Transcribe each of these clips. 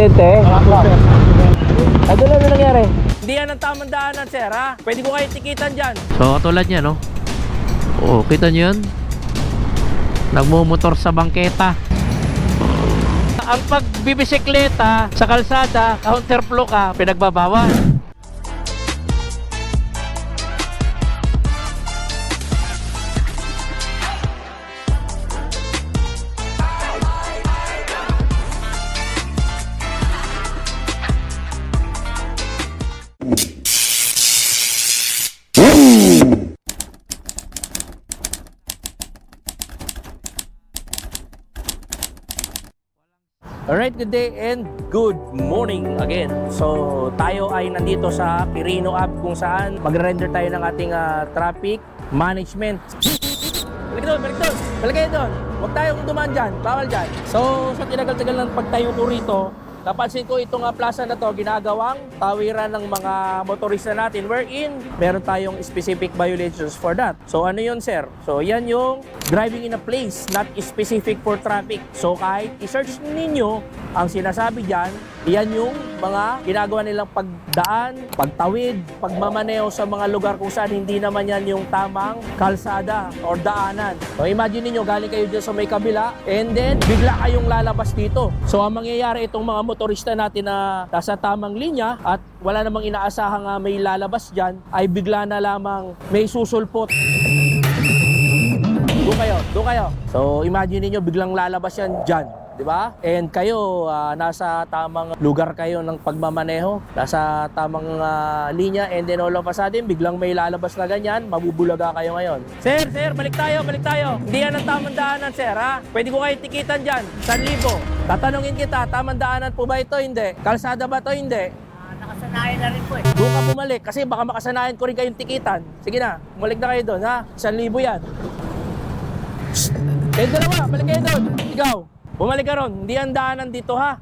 aksidente? Ano lang na nangyari? Hindi yan ang tamang daanan, sir, ha? Pwede ko kayo tikitan dyan. So, katulad niya, no? Oo, kita nyo yun? Nagmumotor sa bangketa. Ang pagbibisikleta sa kalsada, counterflow ka, pinagbabawal. Alright, good day and good morning again. So, tayo ay nandito sa Quirino app kung saan magre-render tayo ng ating traffic management. Balik doon, balik doon, balik kayo doon. Huwag tayong dumaan dyan, bawal dyan. So, sa tinagal-tagal ng pagtayo ko rito, napansin ko itong plaza na to ginagawang tawiran ng mga motorista natin wherein meron tayong specific violations for that. So ano yun, sir? So yan yung driving in a place not specific for traffic. So kahit i-search ninyo ang sinasabi dyan, yan yung mga ginagawa nilang pagdaan, pagtawid, pagmamaneo sa mga lugar kung saan hindi naman yan yung tamang kalsada or daanan. So imagine niyo galing kayo dyan sa may kabila and then bigla kayong lalabas dito. So ang mangyayari itong mga motorista natin na nasa tamang linya at wala namang inaasahang may lalabas dyan ay bigla na lamang may susulpot. Doon kayo. So imagine niyo biglang lalabas yan dyan. Diba? And kayo, nasa tamang lugar kayo ng pagmamaneho, nasa tamang linya, and then all of a sudden, biglang may lalabas na ganyan, mabubulaga kayo ngayon. Sir, balik tayo. Hindi yan ang tamang daanan, sir, ha? Pwede ko kayo tikitan dyan, 1,000. Tatanungin kita, tamang daanan po ba ito? Hindi. Kalsada ba ito? Hindi. Nakasanayan na rin po eh. Doon ka bumalik, kasi baka makasanayan ko rin kayong tikitan. Sige na, bumalik na kayo doon, ha? 1,000 yan. Shhh! Kayo dalawa, balik kayo doon. Ikaw. Bumalik ka ron, hindi ang daanan dito, ha?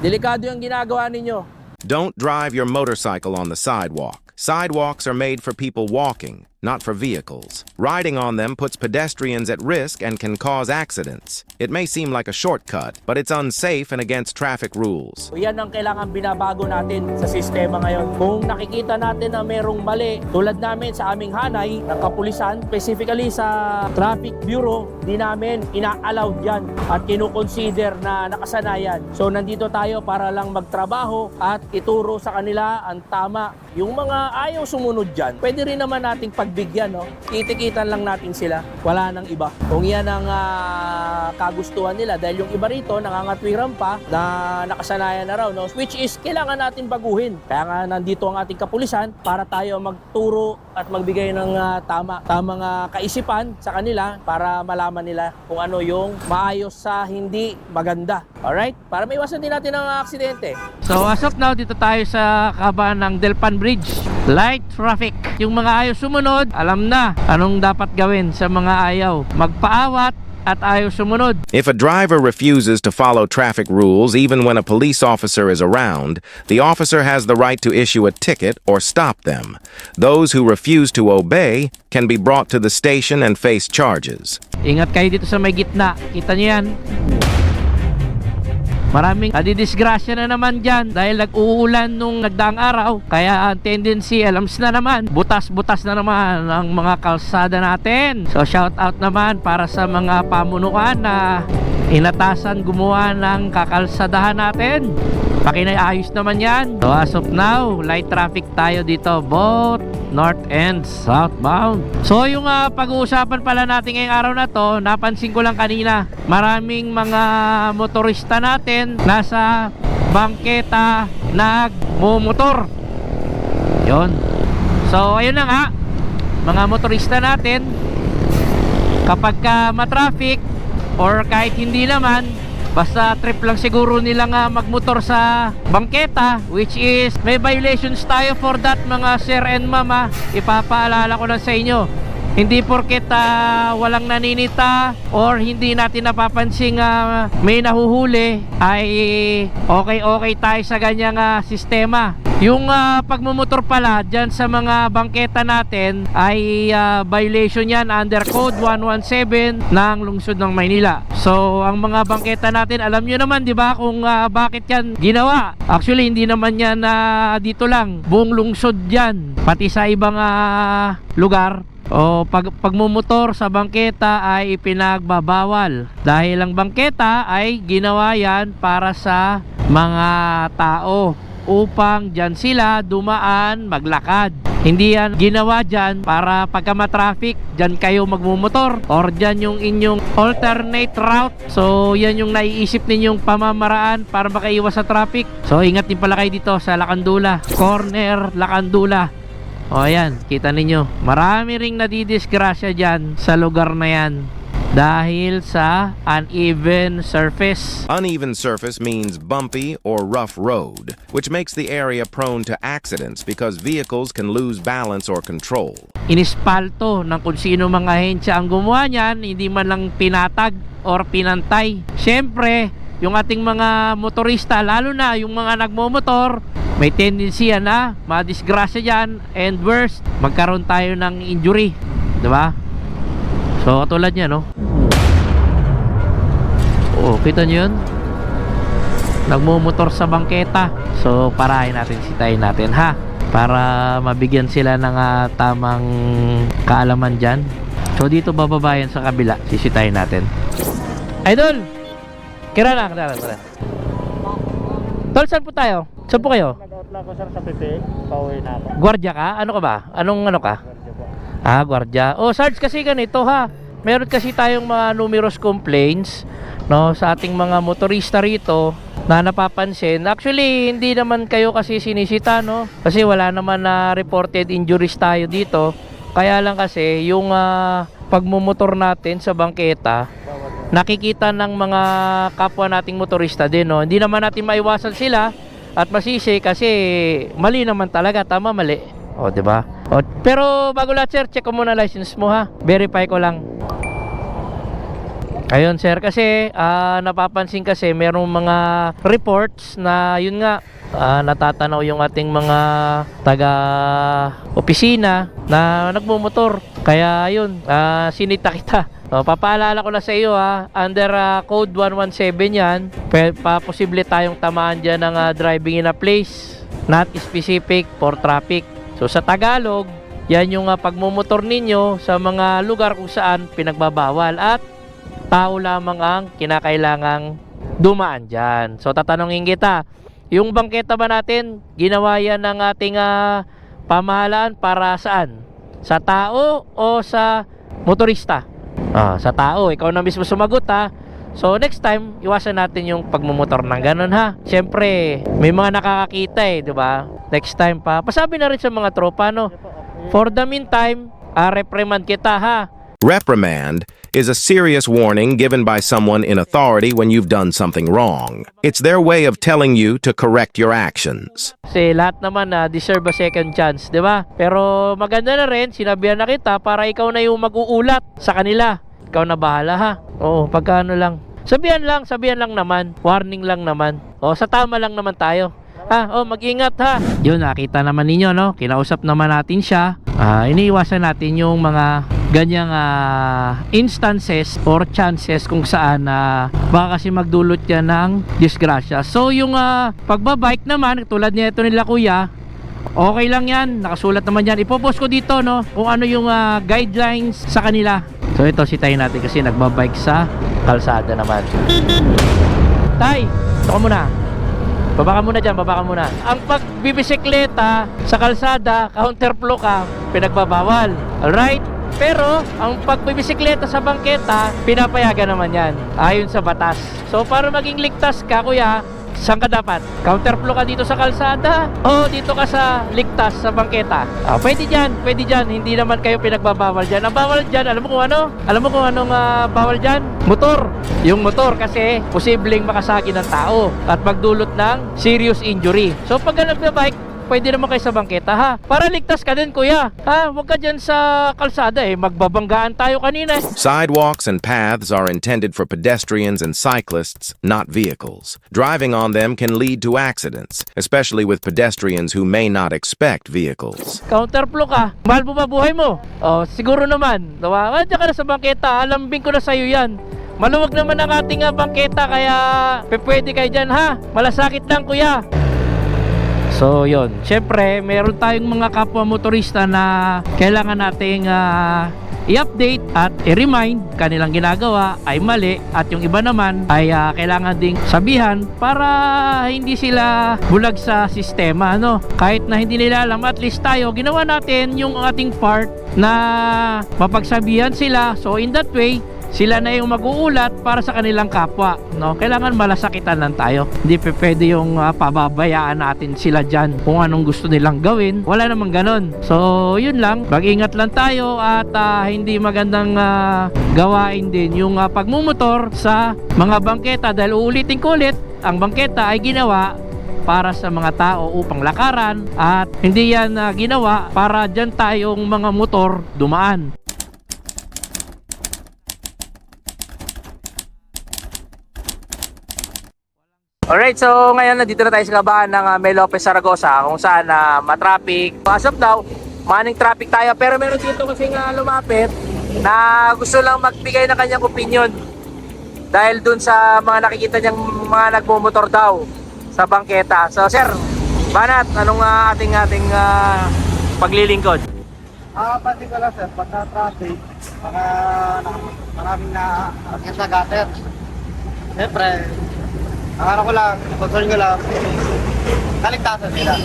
Delikado yung ginagawa ninyo. Don't drive your motorcycle on the sidewalk. Sidewalks are made for people walking, not for vehicles. Riding on them puts pedestrians at risk and can cause accidents. It may seem like a shortcut, but it's unsafe and against traffic rules. So yan ang kailangan binabago natin sa sistema ngayon. Kung nakikita natin na merong mali, tulad namin sa aming hanay ng kapulisan, specifically sa Traffic Bureau, di namin ina-allowed yan at kinukonsider na nakasanayan. So nandito tayo para lang magtrabaho at ituro sa kanila ang tama. Yung mga ayaw sumunod dyan, pwede rin naman nating pagbigyan, no? Itikitan lang natin sila. Wala nang iba. Kung yan ang kagustuhan nila, dahil yung iba rito nangangatwiran pa na nakasanayan na raw, no? Which is kailangan natin baguhin. Kaya nga nandito ang ating kapulisan para tayo magturo at magbigay ng tamang kaisipan sa kanila para malaman nila kung ano yung maayos sa hindi maganda. Alright? Para maiwasan din natin ang aksidente. So as of now, dito tayo sa kaban ng Delpan Bridge. Light traffic. Yung mga ayaw sumunod, alam na anong dapat gawin sa mga ayaw magpaawat at ayaw sumunod. If a driver refuses to follow traffic rules even when a police officer is around, the officer has the right to issue a ticket or stop them. Those who refuse to obey can be brought to the station and face charges. Ingat kayo dito sa may gitna. Kita niyo yan? Maraming nadidisgrasya na naman dyan dahil nag-uulan nung nagdaang araw. Kaya ang tendency, alams na naman, butas-butas na naman ang mga kalsada natin. So shout out naman para sa mga pamunuan na inatasan gumawa ng kakalsadahan natin. Pakinayayos naman yan. So as of now, light traffic tayo dito, both north and southbound. So yung pag-uusapan pala natin ngayong araw na to, napansin ko lang kanina, maraming mga motorista natin nasa bangketa nagmumotor. Yun. So ayun na nga, mga motorista natin, kapag matraffic or kahit hindi naman, basta trip lang siguro nila nga magmotor sa bangketa, which is may violations tayo for that, mga sir and mama. Ipapaalala ko lang sa inyo, hindi porket walang naninita or hindi natin napapansing may nahuhuli ay okay tayo sa ganyang sistema. Yung pagmumotor pala dyan sa mga bangketa natin ay violation yan under Code 117 ng lungsod ng Maynila. So ang mga bangketa natin, alam nyo naman di ba kung bakit yan ginawa. Actually hindi naman yan dito lang, buong lungsod yan, pati sa ibang lugar. O pagmumotor sa bangketa ay ipinagbabawal dahil ang bangketa ay ginawa yan para sa mga tao upang dyan sila dumaan, maglakad. Hindi yan ginawa dyan para pagka matraffic dyan kayo magmumotor or dyan yung inyong alternate route. So yan yung naiisip ninyong pamamaraan para makaiwas sa traffic. So ingat din pala kayo dito sa Lacandula, corner Lacandula. O ayan, kita ninyo, marami ring nadidisgrasya dyan sa lugar na yan dahil sa uneven surface. Uneven surface means bumpy or rough road, which makes the area prone to accidents because vehicles can lose balance or control. Inispalto ng kung sino mga ahensya ang gumawa niyan, hindi man lang pinatag or pinantay. Siyempre, yung ating mga motorista, lalo na yung mga nagmomotor, may tendency na madisgrasya dyan, and worst, magkaroon tayo ng injury, diba? So tulad niya, no? Oh, kita nyo yun? Nagmumotor sa bangketa. So parahin natin, sitayin natin ha, para mabigyan sila ng tamang kaalaman dyan. So dito bababayan sa kabila, sisitayin natin. Idol! Kira na. Tol, saan po tayo? Saan po kayo? Nag-outla ko sir sa PP, pauwi na ako. Gwardiya ka? Ano ka ba? Anong ano ka? Gwardiya. Oh, Sarge, kasi ganito ha. Meron kasi tayong mga numerous complaints, no, sa ating mga motorista rito na napapansin. Actually, hindi naman kayo kasi sinisita, no? Kasi wala naman na reported injuries tayo dito. Kaya lang kasi yung pagmumotor natin sa bangketa, nakikita ng mga kapwa nating motorista din, no? Hindi naman natin maiwasan sila at masisi kasi mali naman talaga, tama mali. O, di ba? O, pero bago lahat sir, check ko muna license mo ha. Verify ko lang. Ayun sir, kasi napapansin kasi merong mga reports na yun nga, natatanaw yung ating mga taga opisina na nagmumotor. Kaya yun, sinita kita. So, papaalala ko na sa iyo ha, under code 117 yan, posible tayong tamaan dyan ng driving in a place not specific for traffic. So sa Tagalog, yan yung pagmumotor ninyo sa mga lugar kung saan pinagbabawal at tao lamang ang kinakailangang dumaan dyan. So tatanungin kita, yung bangketa ba natin, ginawa yan ng ating pamahalaan para saan? Sa tao o sa motorista? Sa tao, ikaw na mismo sumagot ha. So next time, iwasan natin yung pagmumotor ng ganun ha. Siyempre, may mga nakakakita di ba? Next time pa, pasabi na rin sa mga tropa, no? For the meantime, reprimand kita ha. Reprimand is a serious warning given by someone in authority when you've done something wrong. It's their way of telling you to correct your actions. Kasi lahat naman deserve a second chance, di ba? Pero maganda na rin, sinabihan na kita para ikaw na yung mag-uulat sa kanila. Ikaw na bahala ha. Oo, pagkano lang. Sabihan lang naman. Warning lang naman. O, sa tama lang naman tayo. Mag-ingat ha. Yun, nakita naman ninyo, no? Kinausap naman natin siya. Iniiwasan natin yung mga ganyang instances or chances kung saan baka kasi magdulot yan ng disgrasya. So yung pagbabike naman, tulad nito nila kuya, okay lang yan, nakasulat naman yan. Ipopost ko dito, no, kung ano yung guidelines sa kanila. So ito, sitayin natin kasi nagbabike sa kalsada naman. Tay, ito ka muna. Baba ka muna dyan, baba ka muna. Ang pagbibisikleta sa kalsada, counterflow ka, pinagbabawal. Alright? Pero, ang pagbibisikleta sa bangketa, pinapayagan naman yan. Ayon sa batas. So, para maging ligtas ka, kuya, saan ka dapat? Counterflow ka dito sa kalsada o dito ka sa ligtas sa bangketa? Pwede dyan. Hindi naman kayo pinagbabawal dyan. Ang bawal dyan, alam mo kung ano? Alam mo kung anong bawal dyan? Motor. Yung motor kasi posibleng makasagi ng tao at magdulot ng serious injury. So pag nagbabike, pwede naman kayo sa bangketa ha. Para ligtas ka din kuya. Ha, huwag ka dyan sa kalsada eh. Magbabanggaan tayo kanina eh. Sidewalks and paths are intended for pedestrians and cyclists, not vehicles. Driving on them can lead to accidents, especially with pedestrians who may not expect vehicles. Counterflow ka. Mahal mo ba buhay mo? Oh, siguro naman. Diba? Diyan ka na sa bangketa. Alambing ko na sa'yo yan. Maluwag naman ang ating bangketa kaya pwede kayo dyan ha. Malasakit lang kuya. So yon, syempre meron tayong mga kapwa motorista na kailangan nating i-update at i-remind kanilang ginagawa ay mali at yung iba naman ay kailangan ding sabihan para hindi sila bulag sa sistema, no? Kahit na hindi nila alam, at least tayo ginawa natin yung ating part na mapagsabihan sila. So in that way, sila na yung mag-uulat para sa kanilang kapwa, no? Kailangan malasakitan lang tayo. Hindi pwede yung pababayaan natin sila dyan kung anong gusto nilang gawin. Wala namang ganon. So yun lang, mag-ingat lang tayo at hindi magandang gawain din yung pagmumotor sa mga bangketa, dahil uulitin ko ulit, ang bangketa ay ginawa para sa mga tao upang lakaran at hindi yan ginawa para dyan tayong mga motor dumaan. Alright, so ngayon nandito na tayo sa kabahan ng May Lopez, Zaragoza, kung saan matraffic. As of now, maning traffic tayo, pero meron dito kasing lumapit na gusto lang magbigay ng kanyang opinion dahil dun sa mga nakikita niyang mga nagmumotor daw sa bangketa. So sir, Banat, anong ating paglilingkod? Pati ko lang sir, pagka traffic, maraming na sa gutter. Siyempre, ang ko lang, concern ko lang, kaligtasan nila.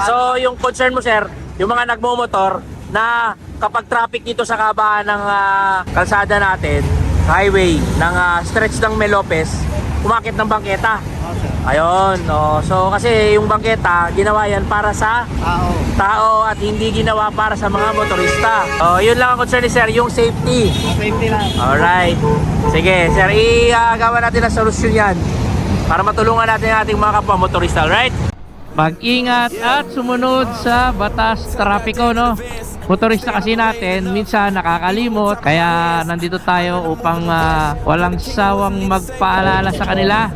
So yung concern mo sir, yung mga nagmumotor na kapag traffic dito sa kabahan ng kalsada natin, highway ng stretch ng May Lopez, umakit ng bangketa. Ayun, no. So kasi yung bangketa, ginawa yan para sa tao at hindi ginawa para sa mga motorista. So yun lang ang concern ni sir, yung safety. Safety lang. Alright. Sige, sir, igawa natin ang solusyon yan para matulungan natin ang ating mga kapwa motorista, alright? Mag-ingat at sumunod sa batas trapiko, no? Motorista kasi natin minsan nakakalimot, kaya nandito tayo upang walang sawang magpaalala sa kanila.